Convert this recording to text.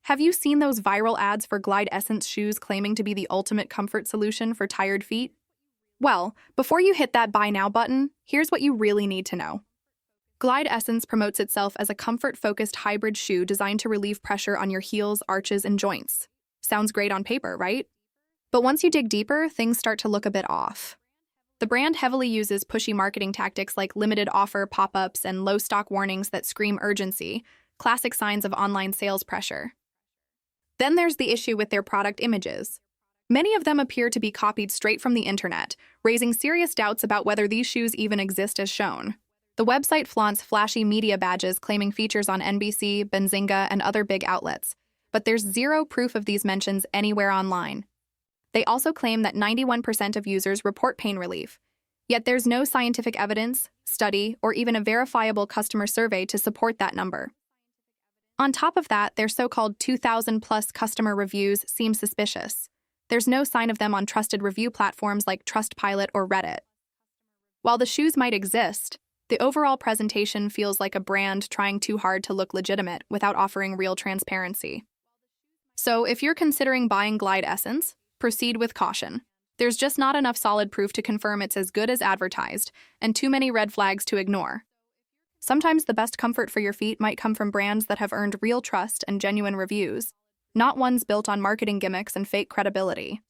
Have you seen those viral ads for Glyde Essence shoes claiming to be the ultimate comfort solution for tired feet? Well, before you hit that buy now button, here's what you really need to know. Glyde Essence promotes itself as a comfort-focused hybrid shoe designed to relieve pressure on your heels, arches, and joints. Sounds great on paper, right? But once you dig deeper, things start to look a bit off. The brand heavily uses pushy marketing tactics like limited offer pop-ups and low stock warnings that scream urgency, classic signs of online sales pressure. Then there's the issue with their product images. Many of them appear to be copied straight from the internet, raising serious doubts about whether these shoes even exist as shown. The website flaunts flashy media badges claiming features on NBC, Benzinga, and other big outlets, but there's zero proof of these mentions anywhere online. They also claim that 91% of users report pain relief, yet there's no scientific evidence, study, or even a verifiable customer survey to support that number. On top of that, their so-called 2,000-plus customer reviews seem suspicious. There's no sign of them on trusted review platforms like Trustpilot or Reddit. While the shoes might exist, the overall presentation feels like a brand trying too hard to look legitimate without offering real transparency. So if you're considering buying Glyde Essence, proceed with caution. There's just not enough solid proof to confirm it's as good as advertised, and too many red flags to ignore. Sometimes the best comfort for your feet might come from brands that have earned real trust and genuine reviews, not ones built on marketing gimmicks and fake credibility.